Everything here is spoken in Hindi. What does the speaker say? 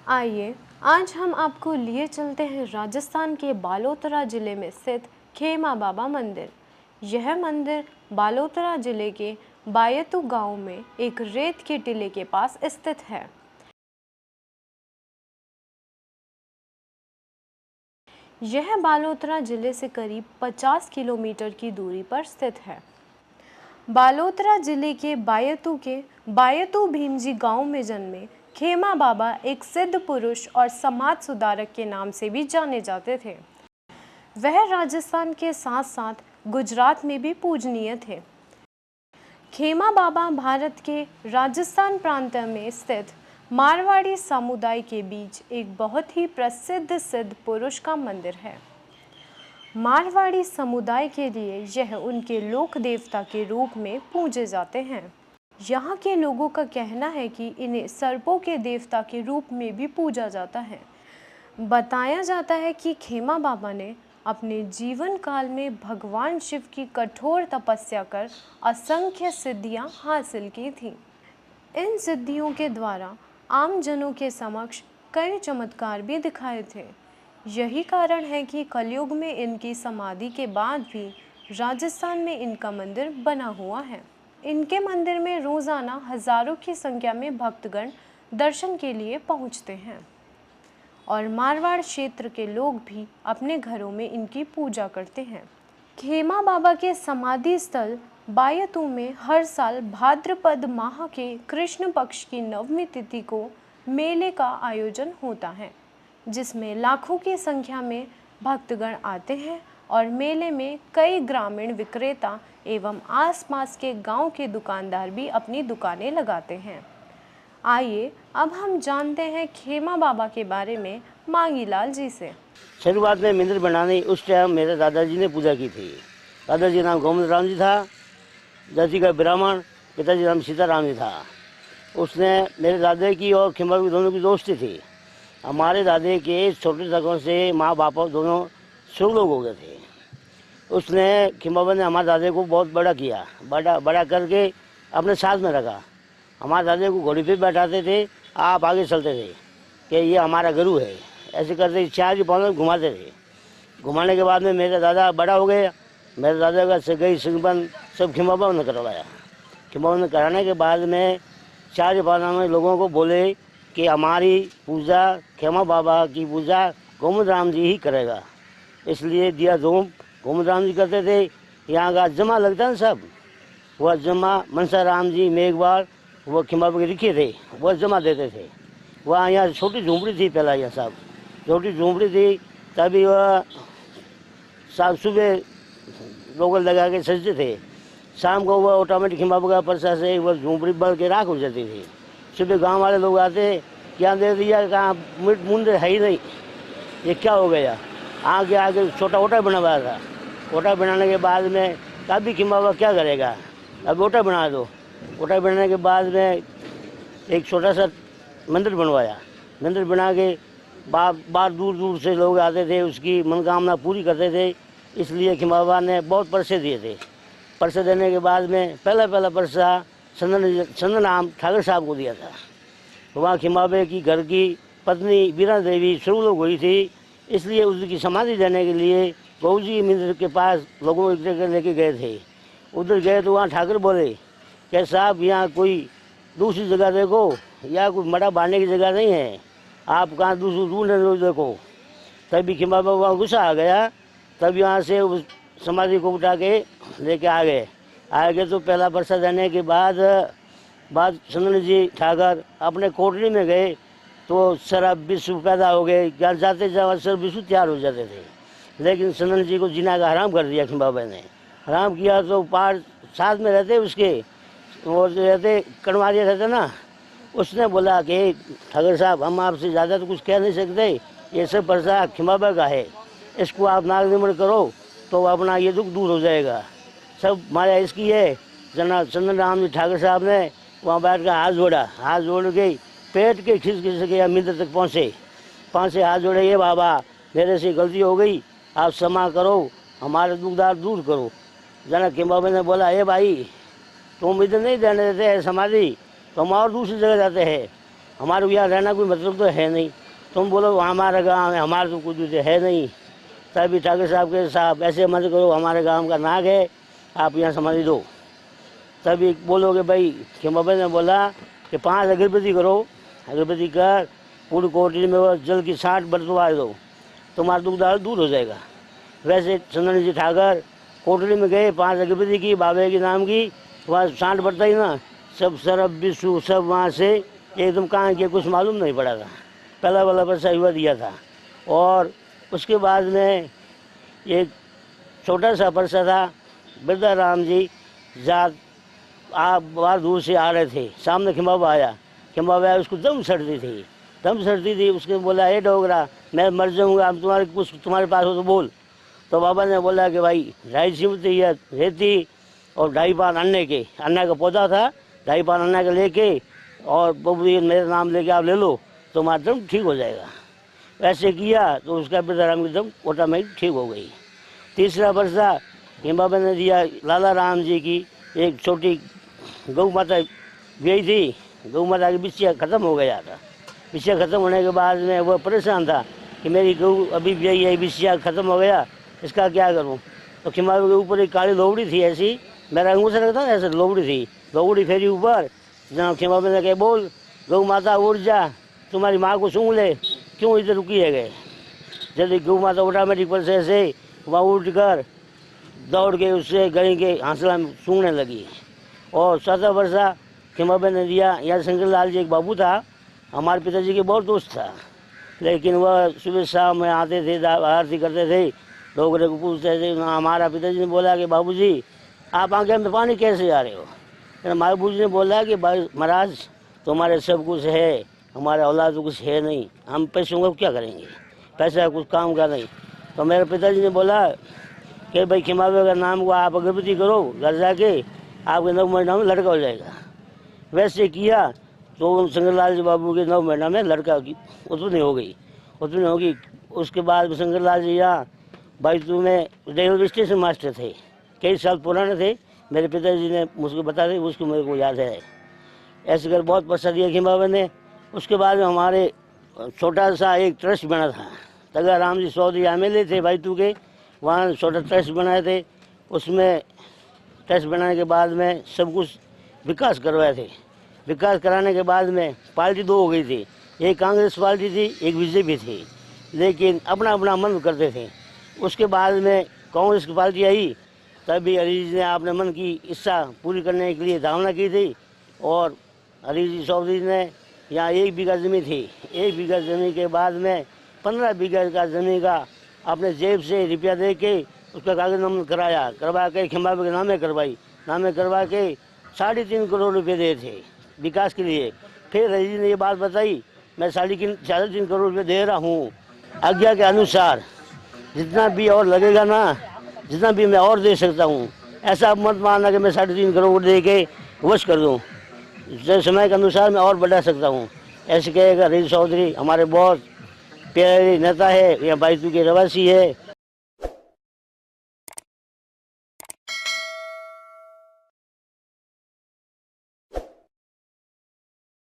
आइए आज हम आपको लिए चलते हैं राजस्थान के बालोतरा जिले में स्थित खेमा बाबा मंदिर। यह मंदिर बालोतरा जिले के बायतू गांव में एक रेत के टीले के पास स्थित है। यह बालोतरा जिले से करीब 50 किलोमीटर की दूरी पर स्थित है। बालोतरा जिले के बायतू भीमजी गांव में जन्मे खेमा बाबा एक सिद्ध पुरुष और समाज सुधारक के नाम से भी जाने जाते थे। वह राजस्थान के साथ साथ गुजरात में भी पूजनीय थे। खेमा बाबा भारत के राजस्थान प्रांत में स्थित मारवाड़ी समुदाय के बीच एक बहुत ही प्रसिद्ध सिद्ध पुरुष का मंदिर है। मारवाड़ी समुदाय के लिए यह उनके लोक देवता के रूप में पूजे जाते हैं। यहाँ के लोगों का कहना है कि इन्हें सर्पों के देवता के रूप में भी पूजा जाता है। बताया जाता है कि खेमा बाबा ने अपने जीवन काल में भगवान शिव की कठोर तपस्या कर असंख्य सिद्धियां हासिल की थीं। इन सिद्धियों के द्वारा आम जनों के समक्ष कई चमत्कार भी दिखाए थे। यही कारण है कि कलयुग में इनकी समाधि के बाद भी राजस्थान में इनका मंदिर बना हुआ है। इनके मंदिर में रोज़ाना हजारों की संख्या में भक्तगण दर्शन के लिए पहुंचते हैं और मारवाड़ क्षेत्र के लोग भी अपने घरों में इनकी पूजा करते हैं। खेमा बाबा के समाधि स्थल बायतू में हर साल भाद्रपद माह के कृष्ण पक्ष की नवमी तिथि को मेले का आयोजन होता है, जिसमें लाखों की संख्या में भक्तगण आते हैं और मेले में कई ग्रामीण विक्रेता एवं आसपास के गांव के दुकानदार भी अपनी दुकानें लगाते हैं। आइए अब हम जानते हैं खेमा बाबा के बारे में मांगीलाल जी से। शुरुआत में मंदिर बनाने उस टाइम मेरे दादाजी ने पूजा की थी। दादाजी नाम गोविंद राम जी था, दादी का ब्राह्मण, पिताजी नाम सीताराम जी था। उसने मेरे दादा की और खेमा की दोनों की दोस्ती थी। हमारे दादे के छोटे तकों से माँ बाप दोनों शुभ लोग हो गए थे। उसने खेमा ने हमारे दादे को बहुत बड़ा किया, बड़ा करके अपने साथ में रखा। हमारे दादे को घोड़ी पे बैठाते थे, आप आगे चलते थे कि ये हमारा गुरु है। ऐसे करते 4 पाँव घुमाते थे। घुमाने के बाद में मेरा दादा बड़ा हो गया। मेरे दादा का सगाई संबंध सब खेमा बाबा ने करवाया। खेमा बाबा ने कराने के बाद में 4 पाँव में लोगों को बोले कि हमारी पूजा खेमा बाबा की पूजा गोविंद राम जी ही करेगा। इसलिए दिया धूम गोविंद राम जी करते थे। यहाँ का जमा लगता है सब, वह जमा मनसा राम जी मेघवाल वो खेमा बाबा के लिखे थे, वह जमा देते थे। वहाँ यहाँ छोटी झूंपड़ी थी, पहला यह सब छोटी झूंपड़ी थी। तभी वह साफ सुबह लोग लगा के सजते थे। शाम को वह ऑटोमेटिक खेमा बाबा का प्रसाद से वह झूंपड़ी बढ़ के राख हो जाती थी। सुबह गांव वाले लोग आते, क्या दे दिया, कहाँ मुंड है ही नहीं, ये क्या हो गया। आगे छोटा ओटा बनवाया था। ओटा बनाने के बाद में तभी खेमा बाबा क्या करेगा, अब ओटा बना दो। ओटा बनाने के बाद में एक छोटा सा मंदिर बनवाया। मंदिर बना के बाहर दूर दूर से लोग आते थे, उसकी मनोकामना पूरी करते थे। इसलिए खेमा बाबा ने बहुत पैसे दिए थे। पैसे देने के बाद में पहला पैसा चंदन नाम ठाकर साहब को दिया था। वहाँ खेमा बाबा की घर की पत्नी बीरा देवी शुरू लोग हुई थी। इसलिए उसकी समाधि देने के लिए गौ जी मंदिर के पास लोगों को लेके गए थे। उधर गए तो वहाँ ठाकर बोले कि साहब यहाँ कोई दूसरी जगह देखो, या कोई मड़ा बांधने की जगह नहीं है, आप कहाँ दूसरी दूर देखो। तभी खेमा बाबा गुस्सा आ गया। तब यहाँ से उस समाधि को उठा के लेके आ गए तो पहला प्रसाद देने के बाद चंदन जी ठाकर अपने कोठरी में गए तो शराब विश्व पैदा हो गए। क्या जाते जाते सब विश्व तैयार हो जाते थे। लेकिन चंदन जी को जीना का हराम कर दिया खेमा बाबा ने। हराम किया तो पार साथ में रहते उसके वो रहते कड़वारिया रहते ना, उसने बोला कि ठाकर साहब हम आपसे ज़्यादा तो कुछ कह नहीं सकते, ये सब प्रसाद खेमा बाबा का है, इसको आप नाग निमण करो तो अपना ये दुख दूर हो जाएगा। सब माया इसकी है। चंदन राम जी ठाकर साहब ने वहाँ बैठ कर हाथ जोड़ के पेट के खिंच के मंदिर तक पहुँचे हाथ जोड़े, ये बाबा मेरे से गलती हो गई, आप क्षमा करो, हमारे दुखदार दूर करो। जना खेमा बाबा ने बोला, ये भाई तुम इधर नहीं देने देते हैं समाधि, तो हम और दूसरी जगह जाते हैं। हमारे यहाँ रहना कोई मतलब तो है नहीं, तुम बोलो हमारा गांव है, हमारा तो कुछ है नहीं। तभी ठाकुर साहब के साहब ऐसे मत करो, हमारे गांव का नाक है, आप यहाँ समझ दो। तभी बोलोगे भाई कि बाबा ने बोला कि 5 अगरबत्ती करो, अगरबत्ती कर पूरी कोटरी में वो जल की 60 बरतवा दो, तुम्हारा दुख दर्द दूर हो जाएगा। वैसे चंदन जी ठाकर कोटरी में गए, 5 अगरबत्ती की बाबे के नाम की, वहाँ 60 बढ़ता ही ना, सब सरब विशु सब वहाँ से एकदम कहाँ किया कुछ मालूम नहीं पड़ा था, पहला वाला पैसा हुआ दिया था। और उसके बाद में एक छोटा सा परसा था, बिरदा राम जी जात आप बाहर दूर से आ रहे थे, सामने खिम्बाबा आया, खिम्बाबा आया, उसको दम सड़ती थी, उसके बोला ए डोगरा मैं मर जाऊँगा, अब तुम्हारे कुछ तुम्हारे पास हो तो बोल। तो बाबा ने बोला कि भाई 2.5 चिमटी या रेती और 2.5 पान अन्ना का पौधा था, 2.5 पान अन्ना का लेके और बबू मेरा नाम लेके आप ले लो, तुम्हारा दम ठीक हो जाएगा। ऐसे किया तो उसका बिरदाराम की दम ऑटोमेटिक ठीक हो गई। तीसरा वर्षा हिम बाबा ने दिया लाला राम जी की एक छोटी गौ माता गई थी, गौ माता की बिछिया ख़त्म हो गया था। बिछिया ख़त्म होने के बाद में वह परेशान था कि मेरी गौ अभी भी है, बिछिया ख़त्म हो गया, इसका क्या करूं। तो खिमावे के ऊपर एक काली लोबड़ी थी, ऐसी मेरा अंगूठा रखता ना ऐसे लोबड़ी थी, लोबड़ी फेरी ऊपर, जहाँ खिमावे ने कहे बोल गौ माता उड़ जा, तुम्हारी माँ को सूंघ ले, क्यों इधर रुकी है गए। जल्दी गौ माता ऑटोमेटिक पर से वहाँ उठ कर दौड़ के उससे गई के हंसला में सूंघने लगी। और 7 वर्षा खिमाबे ने दिया, यहाँ शंकर लाल जी एक बाबू था, हमारे पिताजी के बहुत दोस्त था, लेकिन वह सुबह शाम में आते थे, आरती करते थे, डोगरे को पूछते थे। हमारा पिताजी ने बोला कि बाबूजी आप आंखें में पानी कैसे आ रहे हो। हमारे बाबूजी ने बोला कि भाई महाराज तुम्हारे सब कुछ है, हमारे औलाद तो कुछ है नहीं, हम पैसों को क्या करेंगे, पैसा कुछ काम का नहीं। तो मेरे पिताजी ने बोला कि भाई खिमावे का नाम को आप अगरबत्ती करो, घर जाके आपके 9 महीना में लड़का हो जाएगा। वैसे किया तो शंकरलाल जी बाबू के 9 महीना में लड़का की उतनी होगी। उसके बाद शंकरलाल जी यहाँ बाईतू में रेलवे स्टेशन मास्टर थे, कई साल पुराने थे, मेरे पिताजी ने मुझको बता दी, उसको मेरे को याद है। ऐसे कर बहुत पैसा दिया खिमावे ने। उसके बाद हमारे छोटा सा एक ट्रस्ट बना था, तगा राम जी चौधरी एमएलए थे बाईतू के, वहाँ छोटा ट्रस्ट बनाए थे। उसमें ट्रस्ट बनाने के बाद में सब कुछ विकास करवाए थे। विकास कराने के बाद में पार्टी 2 हो गई थी, एक कांग्रेस पार्टी थी, एक बीजेपी थी, लेकिन अपना अपना मन करते थे। उसके बाद में कांग्रेस की पार्टी आई, तभी हरीश ने अपने मन की इच्छा पूरी करने के लिए धावना की थी। और हरीश जी चौधरी ने यहाँ 1 बीघा ज़मीन थी, 1 बीघा ज़मीन के बाद में 15 बीघा का ज़मीन का अपने जेब से रुपया दे के उसका कागज नाम करवा के खिमाबे के नामे करवा के 3.5 करोड़ रुपये दिए थे विकास के लिए। फिर हरीश जी ने ये बात बताई, मैं 3.5 करोड़ रुपये दे रहा हूँ, आज्ञा के अनुसार जितना भी और लगेगा ना, जितना भी मैं और दे सकता हूँ, ऐसा मत मानना कि मैं 3.5 करोड़ दे के वश कर दूँ, समय के अनुसार मैं और बढ़ा सकता हूँ। ऐसे कहेगा हरीश चौधरी हमारे बहुत प्यारे नेता है, यहाँ बाईतू के रहवासी है।